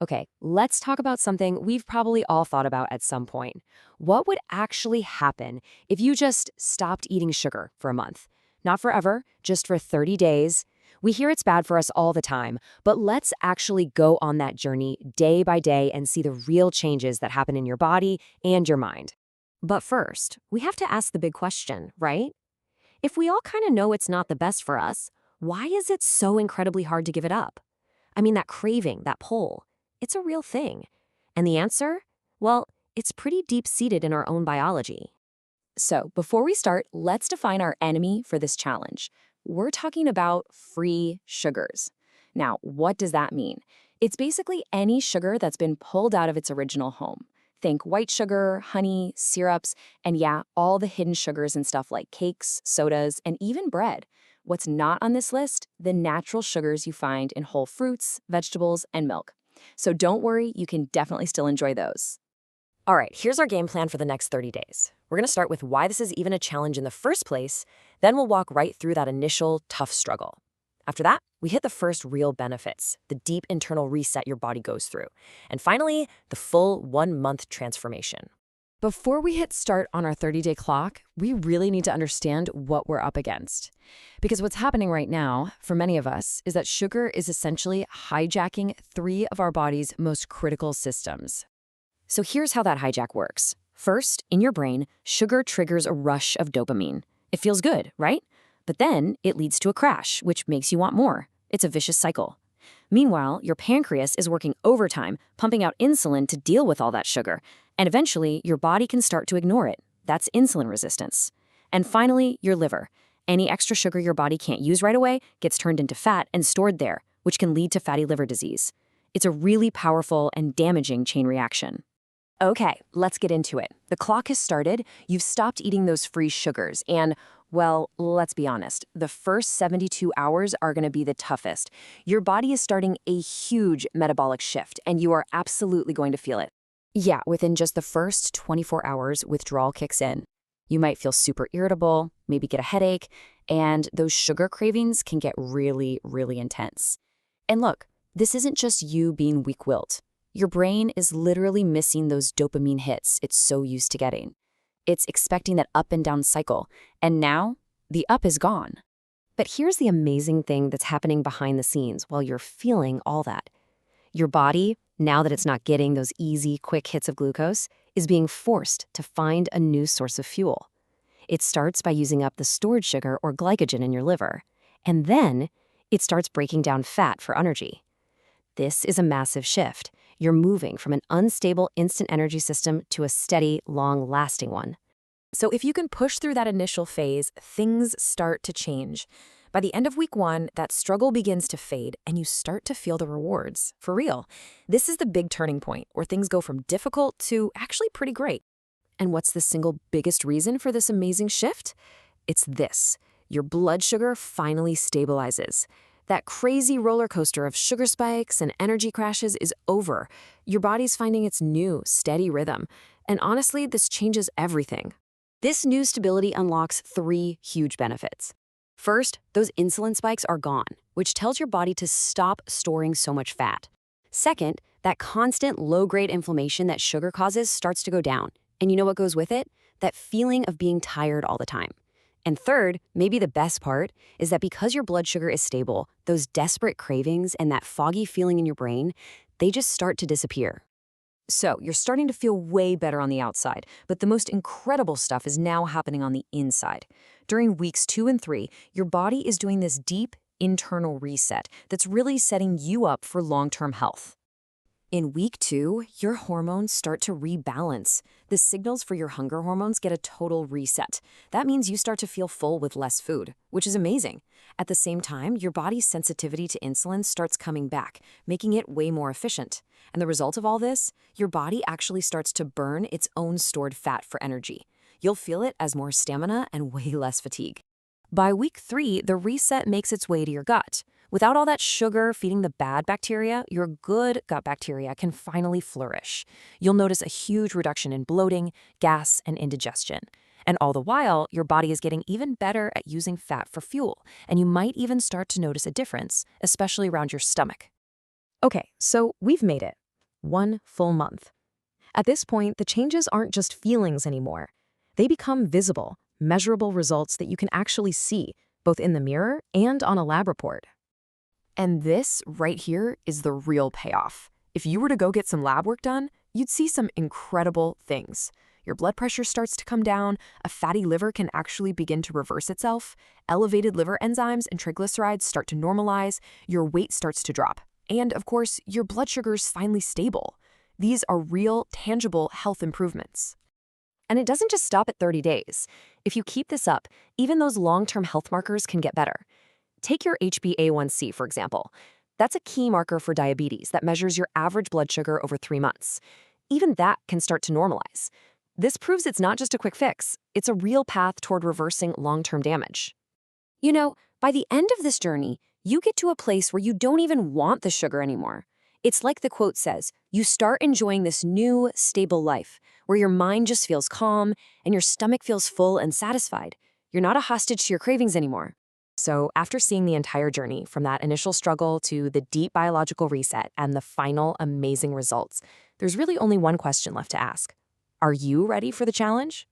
Okay, let's talk about something we've probably all thought about at some point. What would actually happen if you just stopped eating sugar for a month? Not forever, just for 30 days. We hear it's bad for us all the time, but let's actually go on that journey day by day and see the real changes that happen in your body and your mind. But first, we have to ask the big question, right? If we all kind of know it's not the best for us, why is it so incredibly hard to give it up? I mean, that craving, that pull, it's a real thing. And the answer? Well, it's pretty deep-seated in our own biology. So, before we start, let's define our enemy for this challenge. We're talking about free sugars. Now, what does that mean? It's basically any sugar that's been pulled out of its original home. Think white sugar, honey, syrups, and yeah, all the hidden sugars and stuff like cakes, sodas, and even bread. What's not on this list? The natural sugars you find in whole fruits, vegetables, and milk. So don't worry, you can definitely still enjoy those. All right, here's our game plan for the next 30 days. We're going to start with why this is even a challenge in the first place, then we'll walk right through that initial tough struggle. After that, we hit the first real benefits, the deep internal reset your body goes through, and finally, the full 1-month transformation. Before we hit start on our 30-day clock, we really need to understand what we're up against. Because what's happening right now, for many of us, is that sugar is essentially hijacking 3 of our body's most critical systems. So here's how that hijack works. First, in your brain, sugar triggers a rush of dopamine. It feels good, right? But then it leads to a crash, which makes you want more. It's a vicious cycle. Meanwhile, your pancreas is working overtime, pumping out insulin to deal with all that sugar. And eventually, your body can start to ignore it. That's insulin resistance. And finally, your liver. Any extra sugar your body can't use right away gets turned into fat and stored there, which can lead to fatty liver disease. It's a really powerful and damaging chain reaction. Okay, let's get into it. The clock has started, you've stopped eating those free sugars, and, well, let's be honest, the first 72 hours are going to be the toughest. Your body is starting a huge metabolic shift, and you are absolutely going to feel it. Yeah, within just the first 24 hours, withdrawal kicks in. You might feel super irritable, maybe get a headache, and those sugar cravings can get really, really intense. And look, this isn't just you being weak-willed. Your brain is literally missing those dopamine hits it's so used to getting. It's expecting that up and down cycle, and now the up is gone. But here's the amazing thing that's happening behind the scenes while you're feeling all that. Your body, now that it's not getting those easy, quick hits of glucose, is being forced to find a new source of fuel. It starts by using up the stored sugar or glycogen in your liver, and then it starts breaking down fat for energy. This is a massive shift. You're moving from an unstable instant energy system to a steady, long-lasting one. So if you can push through that initial phase, things start to change. By the end of week 1, that struggle begins to fade, and you start to feel the rewards. For real. This is the big turning point, where things go from difficult to actually pretty great. And what's the single biggest reason for this amazing shift? It's this. Your blood sugar finally stabilizes. That crazy roller coaster of sugar spikes and energy crashes is over. Your body's finding its new, steady rhythm. And honestly, this changes everything. This new stability unlocks 3 huge benefits. First, those insulin spikes are gone, which tells your body to stop storing so much fat. Second, that constant low-grade inflammation that sugar causes starts to go down. And you know what goes with it? That feeling of being tired all the time. And third, maybe the best part, is that because your blood sugar is stable, those desperate cravings and that foggy feeling in your brain, they just start to disappear. So you're starting to feel way better on the outside, but the most incredible stuff is now happening on the inside. During weeks 2 and 3, your body is doing this deep internal reset that's really setting you up for long-term health. In week 2, your hormones start to rebalance. The signals for your hunger hormones get a total reset. That means you start to feel full with less food, which is amazing. At the same time, your body's sensitivity to insulin starts coming back, making it way more efficient. And the result of all this, your body actually starts to burn its own stored fat for energy. You'll feel it as more stamina and way less fatigue. By week 3, the reset makes its way to your gut. Without all that sugar feeding the bad bacteria, your good gut bacteria can finally flourish. You'll notice a huge reduction in bloating, gas, and indigestion. And all the while, your body is getting even better at using fat for fuel, and you might even start to notice a difference, especially around your stomach. Okay, so we've made it. 1 full month. At this point, the changes aren't just feelings anymore. They become visible, measurable results that you can actually see, both in the mirror and on a lab report. And this right here is the real payoff. If you were to go get some lab work done, you'd see some incredible things. Your blood pressure starts to come down, a fatty liver can actually begin to reverse itself, elevated liver enzymes and triglycerides start to normalize, your weight starts to drop, and of course, your blood sugar's finally stable. These are real, tangible health improvements. And it doesn't just stop at 30 days. If you keep this up, even those long-term health markers can get better. Take your HbA1c, for example. That's a key marker for diabetes that measures your average blood sugar over 3 months. Even that can start to normalize. This proves it's not just a quick fix, it's a real path toward reversing long-term damage. You know, by the end of this journey, you get to a place where you don't even want the sugar anymore. It's like the quote says, you start enjoying this new, stable life, where your mind just feels calm and your stomach feels full and satisfied. You're not a hostage to your cravings anymore. So after seeing the entire journey, from that initial struggle to the deep biological reset and the final amazing results, there's really only one question left to ask. Are you ready for the challenge?